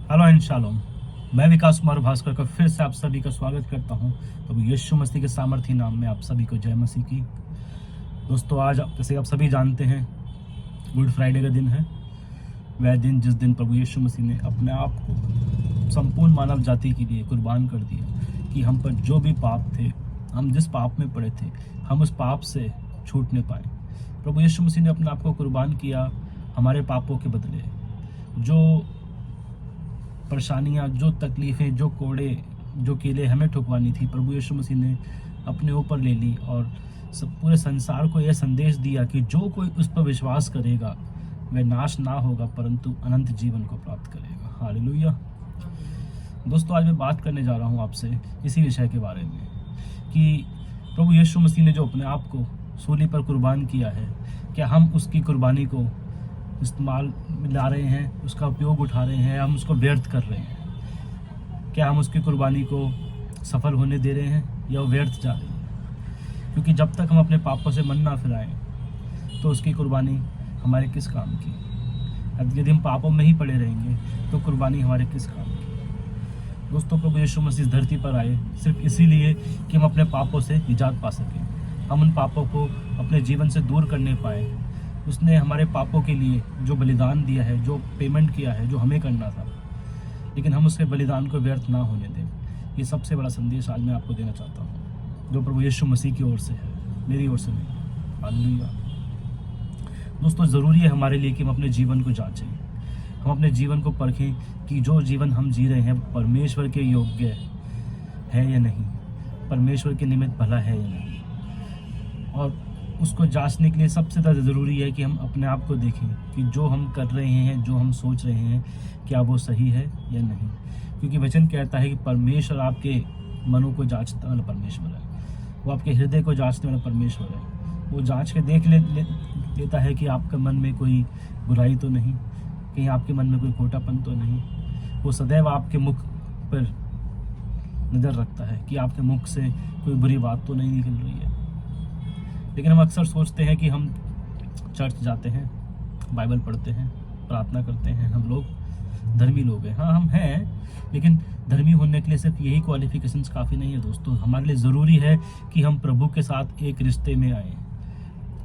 Hello and shalom. मैं विकास कुमार भास्कर का फिर से आप सभी का स्वागत करता हूं। तो यीशु मसीह के सामर्थी नाम में आप सभी को जय मसीह की। दोस्तों, आज जैसे आप सभी जानते हैं, गुड फ्राइडे का दिन है। वह दिन जिस दिन प्रभु यीशु मसीह ने अपने आप को संपूर्ण मानव जाति के लिए कुर्बान कर दिया कि हम पर जो भी पाप थे, हम जिस पाप में पड़े थे, हम उस पाप से छूटने पाए। प्रभु यीशु मसीह ने अपने आप को कुर्बान किया हमारे पापों के बदले। जो परेशानियाँ, जो तकलीफ़ें, जो कोड़े, जो कीले हमें ठुकवानी थी, प्रभु यीशु मसीह ने अपने ऊपर ले ली और पूरे संसार को यह संदेश दिया कि जो कोई उस पर विश्वास करेगा वह नाश ना होगा परंतु अनंत जीवन को प्राप्त करेगा। हालेलुया। दोस्तों, आज मैं बात करने जा रहा हूँ आपसे इसी विषय के बारे में कि प्रभु यीशु मसीह ने जो अपने आप को सूली पर कुर्बान किया है, क्या हम उसकी कुर्बानी को इस्तेमाल में ला रहे हैं, उसका उपयोग उठा रहे हैं, हम उसको व्यर्थ कर रहे हैं? क्या हम उसकी कुर्बानी को सफल होने दे रहे हैं या वो व्यर्थ जा रही है? क्योंकि जब तक हम अपने पापों से मन ना फिराएं तो उसकी कुर्बानी हमारे किस काम की? यदि हम पापों में ही पड़े रहेंगे तो कुर्बानी हमारे किस काम की? दोस्तों, प्रभु यीशु मसीह इस धरती पर आए सिर्फ इसीलिए कि हम अपने पापों से निजात पा सकें, हम उन पापों को अपने जीवन से दूर करने पाए। उसने हमारे पापों के लिए जो बलिदान दिया है, जो पेमेंट किया है, जो हमें करना था, लेकिन हम उसके बलिदान को व्यर्थ ना होने दें। ये सबसे बड़ा संदेश आज मैं आपको देना चाहता हूँ, जो प्रभु यीशु मसीह की ओर से है, मेरी ओर से नहीं। हालेलुया। दोस्तों, ज़रूरी है हमारे लिए कि हम अपने जीवन को जांचें, हम अपने जीवन को परखें कि जो जीवन हम जी रहे हैं परमेश्वर के योग्य है या नहीं, परमेश्वर के निमित्त भला है या नहीं। और उसको जांचने के लिए सबसे ज़्यादा ज़रूरी है कि हम अपने आप को देखें कि जो हम कर रहे हैं, जो हम सोच रहे हैं, क्या वो सही है या नहीं। क्योंकि वचन कहता है कि परमेश्वर आपके मनों को जांचने वाला परमेश्वर है, वो आपके हृदय को जांचने वाला परमेश्वर है। वो जांच के देख लेता है कि आपके मन में कोई बुराई तो नहीं, कहीं आपके मन में कोई खोटापन तो नहीं। वो सदैव आपके मुख पर नज़र रखता है कि आपके मुख से कोई बुरी बात तो नहीं निकल रही है। लेकिन हम अक्सर सोचते हैं कि हम चर्च जाते हैं, बाइबल पढ़ते हैं, प्रार्थना करते हैं, हम लोग धर्मी लोग हैं। हाँ, हम हैं, लेकिन धर्मी होने के लिए सिर्फ यही क्वालिफिकेशंस काफ़ी नहीं है दोस्तों। हमारे लिए ज़रूरी है कि हम प्रभु के साथ एक रिश्ते में आएँ,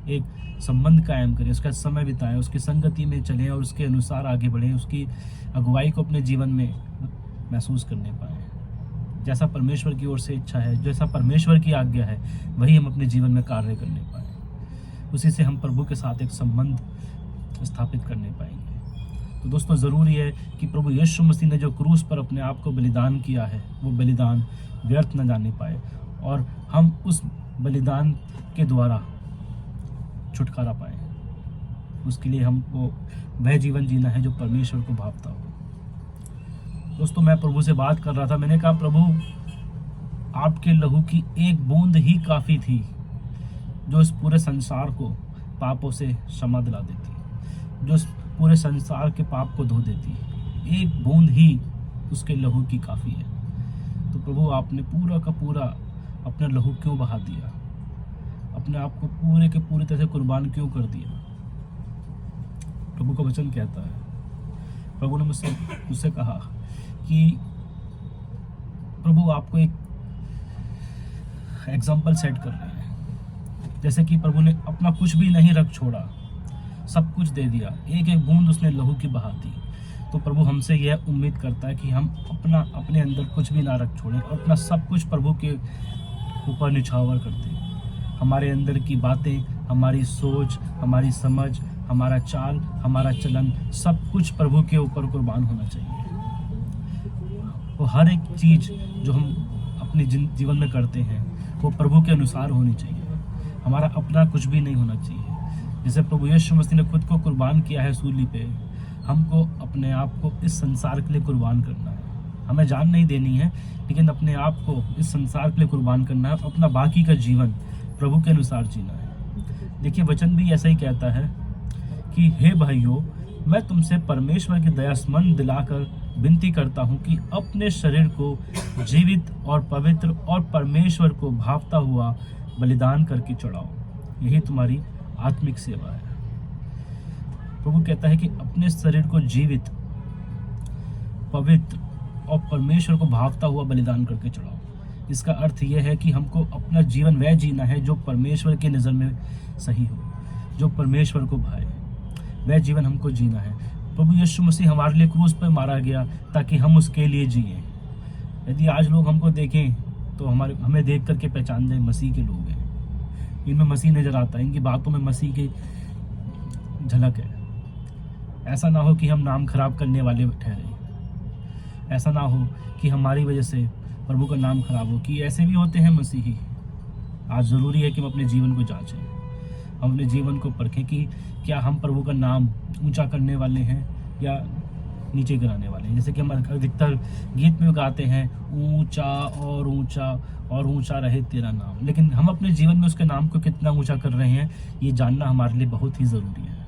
एक संबंध कायम करें, उसका समय बिताएं, उसकी संगति में चलें और उसके अनुसार आगे बढ़ें, उसकी अगुवाई को अपने जीवन में महसूस करने पाएँ। जैसा परमेश्वर की ओर से इच्छा है, जैसा परमेश्वर की आज्ञा है, वही हम अपने जीवन में कार्य करने पाएँ। उसी से हम प्रभु के साथ एक संबंध स्थापित करने पाएंगे। तो दोस्तों, ज़रूरी है कि प्रभु यीशु मसीह ने जो क्रूस पर अपने आप को बलिदान किया है, वो बलिदान व्यर्थ न जाने पाए और हम उस बलिदान के द्वारा छुटकारा पाएँ। उसके लिए हमको वह जीवन जीना है जो परमेश्वर को भावता हो। दोस्तों, मैं प्रभु से बात कर रहा था, मैंने कहा, प्रभु, आपके लहू की एक बूंद ही काफ़ी थी जो इस पूरे संसार को पापों से क्षमा दिला देती, जो इस पूरे संसार के पाप को धो देती। एक बूंद ही उसके लहू की काफ़ी है। तो प्रभु, आपने पूरा का पूरा अपना लहू क्यों बहा दिया? अपने आप को पूरे के पूरी तरह से कुर्बान क्यों कर दिया? प्रभु का वचन कहता है, प्रभु ने मुझसे कहा कि प्रभु आपको एक एग्जाम्पल सेट कर रहे हैं। जैसे कि प्रभु ने अपना कुछ भी नहीं रख छोड़ा, सब कुछ दे दिया, एक एक बूंद उसने लहू की बहा दी। तो प्रभु हमसे यह उम्मीद करता है कि हम अपने अंदर कुछ भी ना रख छोड़ें और अपना सब कुछ प्रभु के ऊपर निछावर कर दें। हमारे अंदर की बातें, हमारी सोच, हमारी समझ, हमारा चाल, हमारा चलन, सब कुछ प्रभु के ऊपर कुर्बान होना चाहिए। वो हर एक चीज़ जो हम अपने जीवन में करते हैं वो प्रभु के अनुसार होनी चाहिए। हमारा अपना कुछ भी नहीं होना चाहिए। जैसे प्रभु यीशु मसीह ने खुद को कुर्बान किया है सूली पे, हमको अपने आप को इस संसार के लिए कुर्बान करना है। हमें जान नहीं देनी है, लेकिन अपने आप को इस संसार के लिए कुर्बान करना है। अपना बाकी का जीवन प्रभु के अनुसार जीना है। देखिए, वचन भी ऐसा ही कहता है कि हे भाइयों, मैं तुमसे परमेश्वर की दया स्मरण दिलाकर विनती करता हूँ कि अपने शरीर को जीवित और पवित्र और परमेश्वर को भावता हुआ बलिदान करके चढ़ाओ, यही तुम्हारी आत्मिक सेवा है। प्रभु कहता है कि अपने शरीर को जीवित पवित्र और परमेश्वर को भावता हुआ बलिदान करके चढ़ाओ। इसका अर्थ यह है कि हमको अपना जीवन वह जीना है जो परमेश्वर की नज़र में सही हो, जो परमेश्वर को भाए, वह जीवन हमको जीना है। प्रभु यीशु मसीह हमारे लिए क्रूस पर मारा गया ताकि हम उसके लिए जिएं। यदि आज लोग हमको देखें तो हमें देख करके पहचान जाए मसीह के लोग हैं, इनमें मसीह नजर आता है, इनकी बातों में मसीह की झलक है। ऐसा ना हो कि हम नाम खराब करने वाले ठहरे, ऐसा ना हो कि हमारी वजह से प्रभु का नाम खराब हो, कि ऐसे भी होते हैं मसीही। आज ज़रूरी है कि हम अपने जीवन को जांचें, हम अपने जीवन को परखें कि क्या हम प्रभु का नाम ऊंचा करने वाले हैं या नीचे गिराने वाले हैं। जैसे कि हम अधिकतर गीत में गाते हैं, ऊंचा और ऊंचा और ऊंचा रहे तेरा नाम, लेकिन हम अपने जीवन में उसके नाम को कितना ऊंचा कर रहे हैं ये जानना हमारे लिए बहुत ही ज़रूरी है।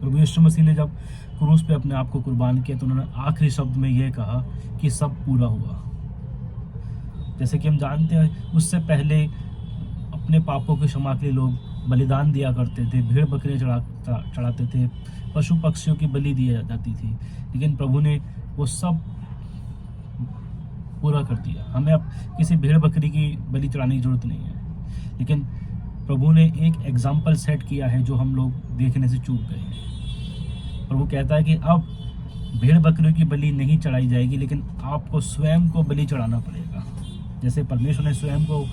प्रभु यीशु मसीह ने जब क्रूस पे अपने आप को कुर्बान किया तो उन्होंने आखिरी शब्द में यह कहा कि सब पूरा हुआ। जैसे कि हम जानते हैं उससे पहले अपने पापों की क्षमा के लिए लोग बलिदान दिया करते थे, भेड़ बकरे चढ़ाते थे, पशु पक्षियों की बलि दी जाती थी, लेकिन प्रभु ने वो सब पूरा कर दिया। हमें अब किसी भेड़ बकरी की बलि चढ़ाने की जरूरत नहीं है, लेकिन प्रभु ने एक एग्जाम्पल सेट किया है जो हम लोग देखने से चूक गए हैं। प्रभु कहता है कि अब भेड़ बकरियों की बलि नहीं चढ़ाई जाएगी, लेकिन आपको स्वयं को बलि चढ़ाना पड़ेगा। जैसे परमेश्वर ने स्वयं को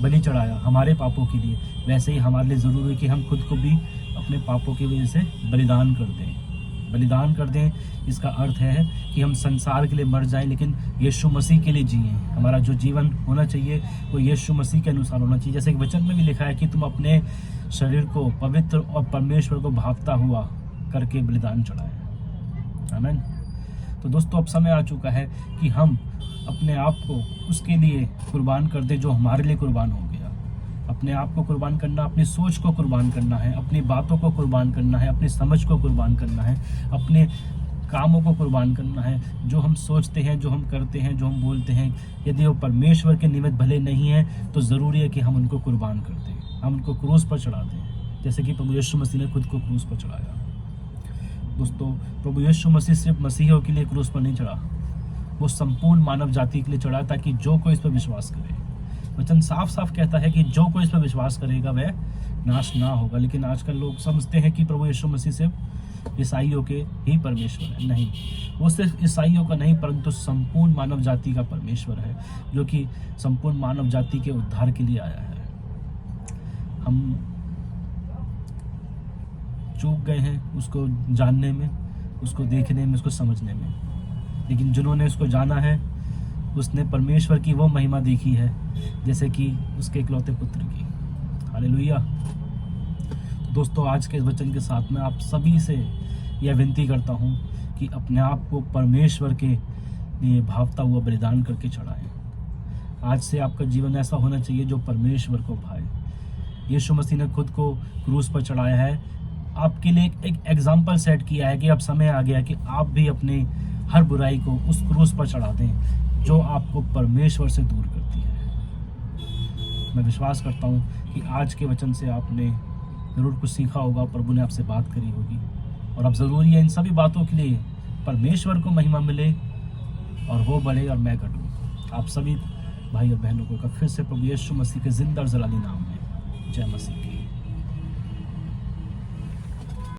बलि चढ़ाया हमारे पापों के लिए, वैसे ही हमारे लिए ज़रूरी है कि हम खुद को भी अपने पापों की वजह से बलिदान कर दें। बलिदान कर दें इसका अर्थ है कि हम संसार के लिए मर जाएं, लेकिन यीशु मसीह के लिए जिएं। हमारा जो जीवन होना चाहिए वो यीशु मसीह के अनुसार होना चाहिए। जैसे कि वचन में भी लिखा है कि तुम अपने शरीर को पवित्र और परमेश्वर को भावता हुआ करके बलिदान चढ़ाएं। आमीन। तो दोस्तों अब समय आ चुका है कि हम अपने आप को उसके लिए कुर्बान कर दे जो हमारे लिए कुर्बान हो गया। अपने आप को कुर्बान करना, अपनी सोच को कुर्बान करना है, अपनी बातों को कुर्बान करना है, अपनी समझ को कुर्बान करना है, अपने कामों को कुर्बान करना है। जो हम सोचते हैं, जो हम करते हैं, जो हम बोलते हैं, यदि वो परमेश्वर के निमित्त भले नहीं है तो ज़रूरी है कि हम उनको कुर्बान कर दें, हम उनको क्रूस पर चढ़ा दें, जैसे कि प्रभु यीशु मसीह ने खुद को क्रूस पर चढ़ाया। दोस्तों प्रभु यीशु मसीह सिर्फ मसीहियों के लिए क्रूस पर नहीं चढ़ा, वो संपूर्ण मानव जाति के लिए चढ़ा ताकि जो कोई इस पर विश्वास करे। वचन साफ साफ कहता है कि जो कोई इस पर विश्वास करेगा वह नाश ना होगा। लेकिन आजकल लोग समझते हैं कि प्रभु यीशु मसीह सिर्फ ईसाइयों के ही परमेश्वर है। नहीं, वो सिर्फ ईसाइयों का नहीं परंतु संपूर्ण मानव जाति का परमेश्वर है, जो कि संपूर्ण मानव जाति के उद्धार के लिए आया है। हम चूक गए हैं उसको जानने में, उसको देखने में, उसको समझने में, लेकिन जिन्होंने उसको जाना है उसने परमेश्वर की वो महिमा देखी है जैसे कि उसके इकलौते पुत्र की। हालेलुया। तो दोस्तों आज के इस वचन के साथ मैं आप सभी से यह विनती करता हूँ कि अपने आप को परमेश्वर के लिए भावता हुआ बलिदान करके चढ़ाएं। आज से आपका जीवन ऐसा होना चाहिए जो परमेश्वर को भाए। यीशु मसीह ने खुद को क्रूस पर चढ़ाया है, आपके लिए एक एग्जाम्पल सेट किया है कि अब समय आ गया कि आप भी अपने हर बुराई को उस क्रूस पर चढ़ा दें जो आपको परमेश्वर से दूर करती है। मैं विश्वास करता हूँ कि आज के वचन से आपने ज़रूर कुछ सीखा होगा, प्रभु ने आपसे बात करी होगी, और अब ज़रूरी है इन सभी बातों के लिए परमेश्वर को महिमा मिले और वो बढ़े और मैं घटूँ। आप सभी भाई और बहनों को फिर से प्रभु यीशु मसीह के जिंदा और जलाली नाम में जय मसीह।